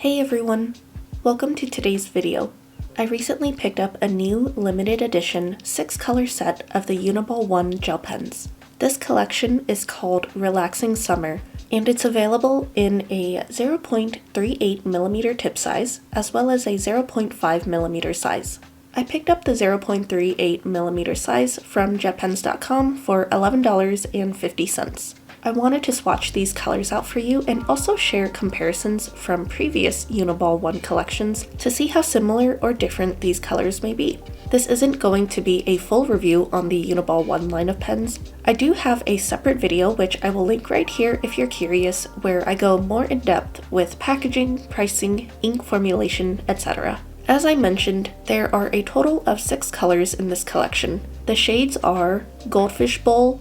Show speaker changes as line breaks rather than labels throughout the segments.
Hey everyone! Welcome to today's video. I recently picked up a new limited edition 6-color set of the Uni-Ball 1 gel pens. This collection is called Relaxing Summer, and it's available in a 0.38mm tip size as well as a 0.5mm size. I picked up the 0.38mm size from jetpens.com for $11.50. I wanted to swatch these colors out for you and also share comparisons from previous Uni-Ball 1 collections to see how similar or different these colors may be. This isn't going to be a full review on the Uni-Ball 1 line of pens. I do have a separate video which I will link right here if you're curious, where I go more in depth with packaging, pricing, ink formulation, etc. As I mentioned, there are a total of 6 colors in this collection. The shades are Goldfish Bowl,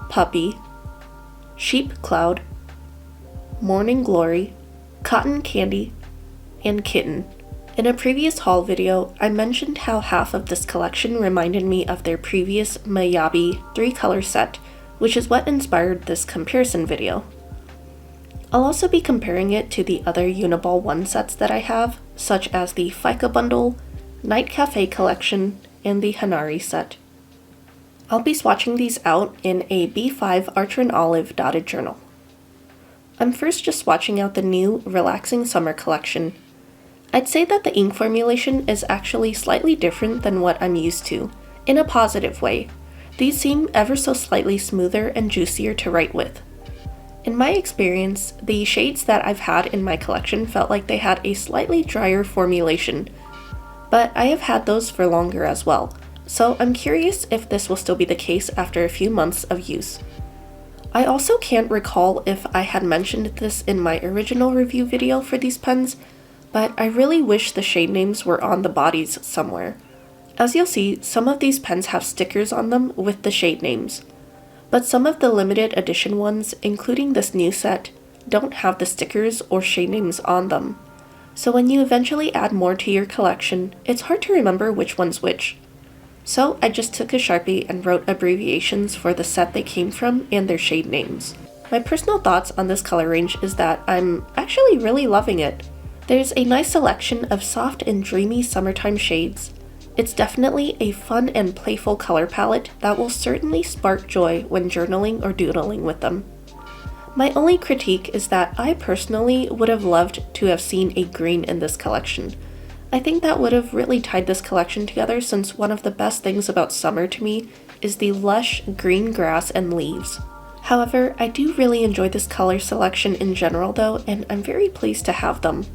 Puppy, Sheep Cloud, Morning Glory, Cotton Candy, and Kitten. In a previous haul video, I mentioned how half of this collection reminded me of their previous Miyabi 3-color set, which is what inspired this comparison video. I'll also be comparing it to the other Uni-Ball 1 sets that I have, such as the Fika Bundle, Night Cafe Collection, and the Hanari set. I'll be swatching these out in a B5 Archer and Olive dotted journal. I'm first just swatching out the new Relaxing Summer collection. I'd say that the ink formulation is actually slightly different than what I'm used to, in a positive way. These seem ever so slightly smoother and juicier to write with. In my experience, the shades that I've had in my collection felt like they had a slightly drier formulation, but I have had those for longer as well. So I'm curious if this will still be the case after a few months of use. I also can't recall if I had mentioned this in my original review video for these pens, but I really wish the shade names were on the bodies somewhere. As you'll see, some of these pens have stickers on them with the shade names, but some of the limited edition ones, including this new set, don't have the stickers or shade names on them. So when you eventually add more to your collection, it's hard to remember which one's which. So I just took a Sharpie and wrote abbreviations for the set they came from and their shade names. My personal thoughts on this color range is that I'm actually really loving it. There's a nice selection of soft and dreamy summertime shades. It's definitely a fun and playful color palette that will certainly spark joy when journaling or doodling with them. My only critique is that I personally would have loved to have seen a green in this collection. I think that would have really tied this collection together, since one of the best things about summer to me is the lush green grass and leaves. However, I do really enjoy this color selection in general though, and I'm very pleased to have them.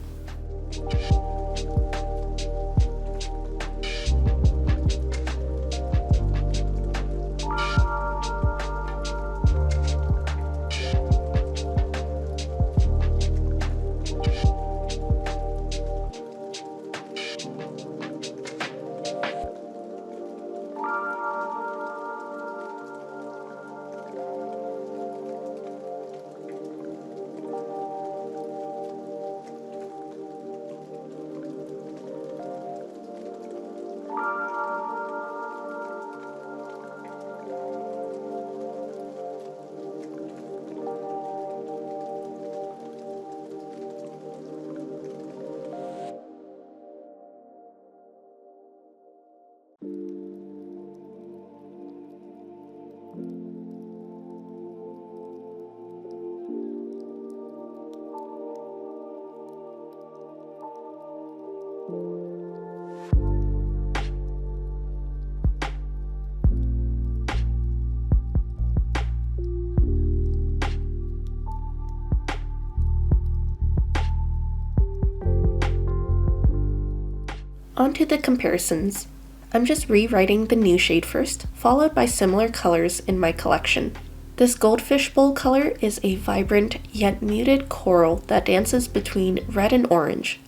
On to the comparisons. I'm just rewriting the new shade first, followed by similar colors in my collection. This Goldfish Bowl color is a vibrant yet muted coral that dances between red and orange.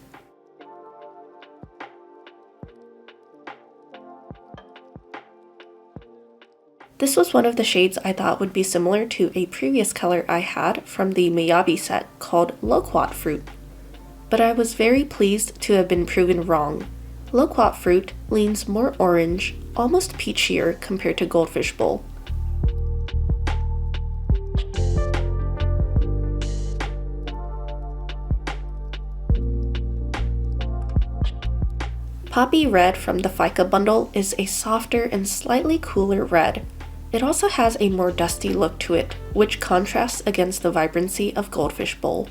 This was one of the shades I thought would be similar to a previous color I had from the Miyabi set called Loquat Fruit, but I was very pleased to have been proven wrong. Loquat Fruit leans more orange, almost peachier compared to Goldfish Bowl. Poppy Red from the FICA bundle is a softer and slightly cooler red. It also has a more dusty look to it, which contrasts against the vibrancy of Goldfish Bowl.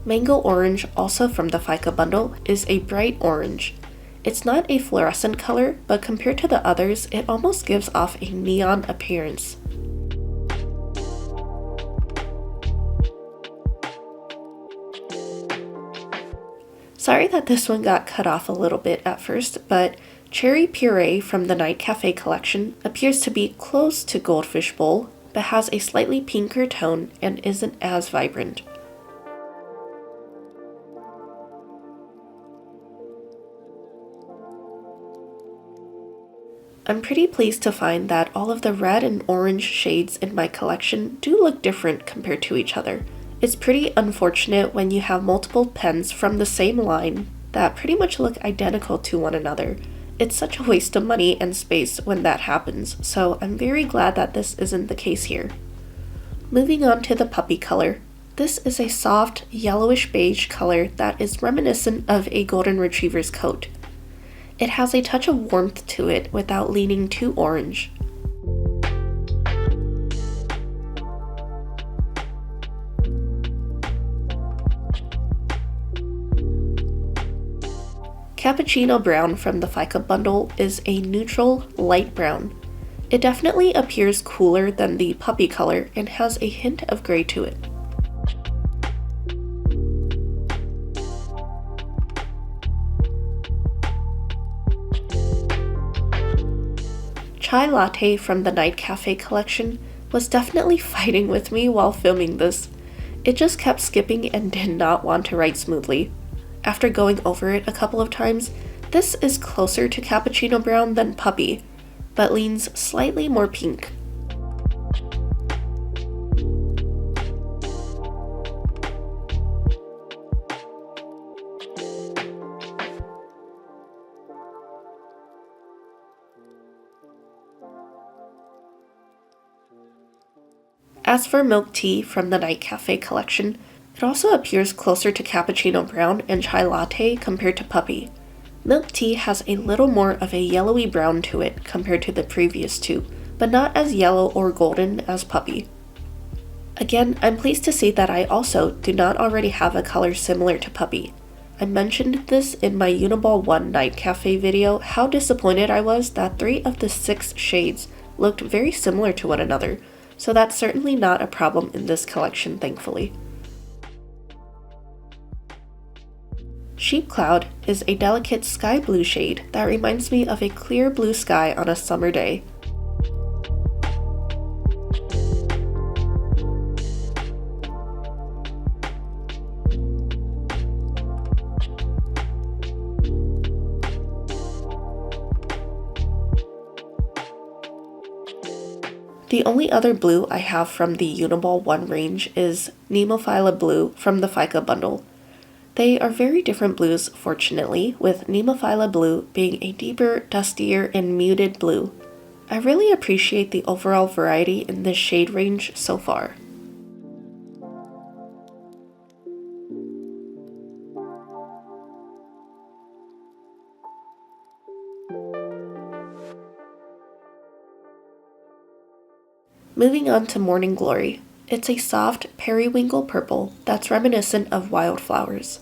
Mango Orange, also from the FICA bundle, is a bright orange. It's not a fluorescent color, but compared to the others, it almost gives off a neon appearance. Sorry that this one got cut off a little bit at first, but Cherry Puree from the Night Cafe collection appears to be close to Goldfish Bowl, but has a slightly pinker tone and isn't as vibrant. I'm pretty pleased to find that all of the red and orange shades in my collection do look different compared to each other. It's pretty unfortunate when you have multiple pens from the same line that pretty much look identical to one another. It's such a waste of money and space when that happens, so I'm very glad that this isn't the case here. Moving on to the puppy color. This is a soft, yellowish beige color that is reminiscent of a golden retriever's coat. It has a touch of warmth to it without leaning too orange. Cappuccino Brown from the FICA bundle is a neutral, light brown. It definitely appears cooler than the puppy color and has a hint of gray to it. Chai Latte from the Night Cafe collection was definitely fighting with me while filming this. It just kept skipping and did not want to write smoothly. After going over it a couple of times, this is closer to Cappuccino Brown than Puppy, but leans slightly more pink. As for Milk Tea from the Night Cafe collection, it also appears closer to Cappuccino Brown and Chai Latte compared to Puppy. Milk Tea has a little more of a yellowy brown to it compared to the previous two, but not as yellow or golden as Puppy. Again, I'm pleased to see that I also do not already have a color similar to Puppy. I mentioned this in my Uni-Ball 1 Night Cafe video, how disappointed I was that 3 of the 6 shades looked very similar to one another, so that's certainly not a problem in this collection, thankfully. Sheep Cloud is a delicate sky blue shade that reminds me of a clear blue sky on a summer day. The only other blue I have from the Uni-Ball 1 range is Nemophila Blue from the FICA bundle. They are very different blues, fortunately, with Nemophila Blue being a deeper, dustier, and muted blue. I really appreciate the overall variety in this shade range so far. Moving on to Morning Glory. It's a soft periwinkle purple that's reminiscent of wildflowers.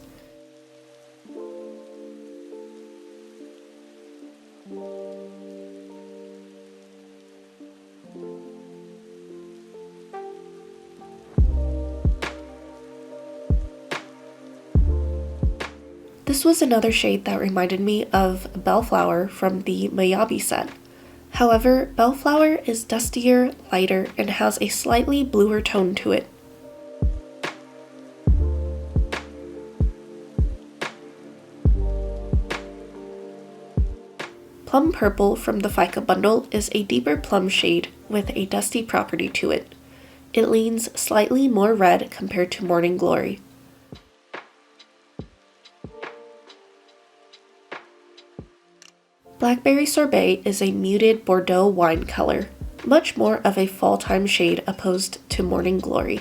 This was another shade that reminded me of Bellflower from the Mayabi set. However, Bellflower is dustier, lighter, and has a slightly bluer tone to it. Plum Purple from the FICA bundle is a deeper plum shade with a dusty property to it. It leans slightly more red compared to Morning Glory. Blackberry Sorbet is a muted Bordeaux wine color, much more of a fall-time shade opposed to Morning Glory.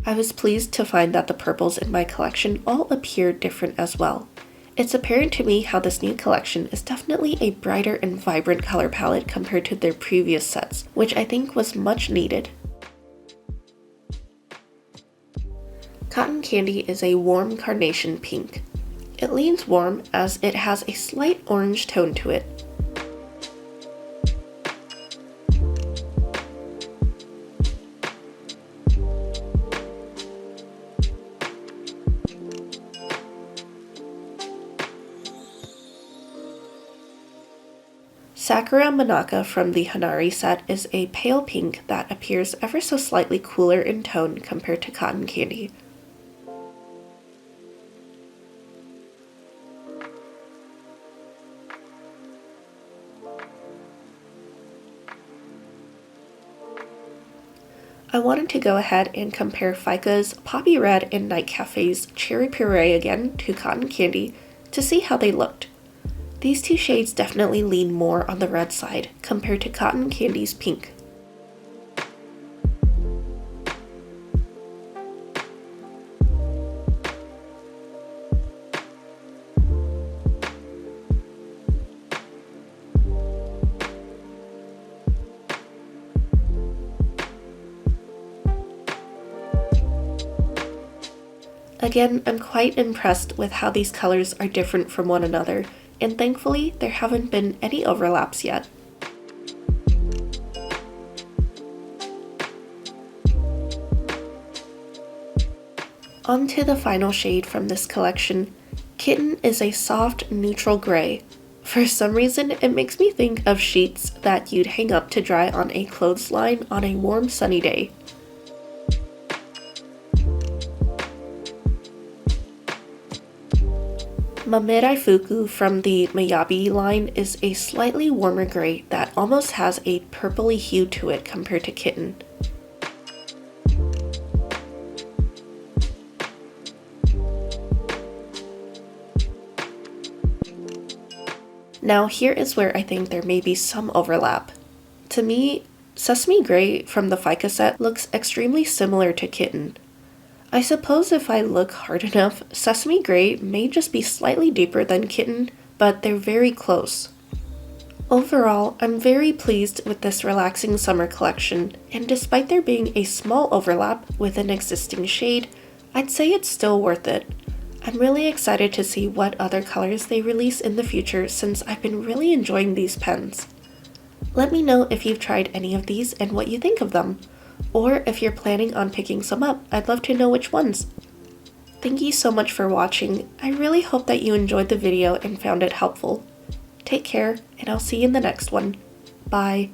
I was pleased to find that the purples in my collection all appear different as well. It's apparent to me how this new collection is definitely a brighter and vibrant color palette compared to their previous sets, which I think was much needed. Cotton Candy is a warm carnation pink. It leans warm as it has a slight orange tone to it. Sakura Manaka from the Hanari set is a pale pink that appears ever so slightly cooler in tone compared to Cotton Candy. I wanted to go ahead and compare Fika's Poppy Red and Night Cafe's Cherry Puree again to Cotton Candy to see how they looked. These two shades definitely lean more on the red side compared to Cotton Candy's pink. Again, I'm quite impressed with how these colors are different from one another, and thankfully there haven't been any overlaps yet. On to the final shade from this collection. Kitten is a soft neutral gray. For some reason, it makes me think of sheets that you'd hang up to dry on a clothesline on a warm sunny day. Mamerai Fuku from the Miyabi line is a slightly warmer gray that almost has a purpley hue to it compared to Kitten. Now here is where I think there may be some overlap. To me, Sesame Gray from the Fika set looks extremely similar to Kitten. I suppose if I look hard enough, Sesame Gray may just be slightly deeper than Kitten, but they're very close. Overall, I'm very pleased with this relaxing summer collection, and despite there being a small overlap with an existing shade, I'd say it's still worth it. I'm really excited to see what other colors they release in the future since I've been really enjoying these pens. Let me know if you've tried any of these and what you think of them. Or if you're planning on picking some up, I'd love to know which ones. Thank you so much for watching. I really hope that you enjoyed the video and found it helpful. Take care, and I'll see you in the next one. Bye.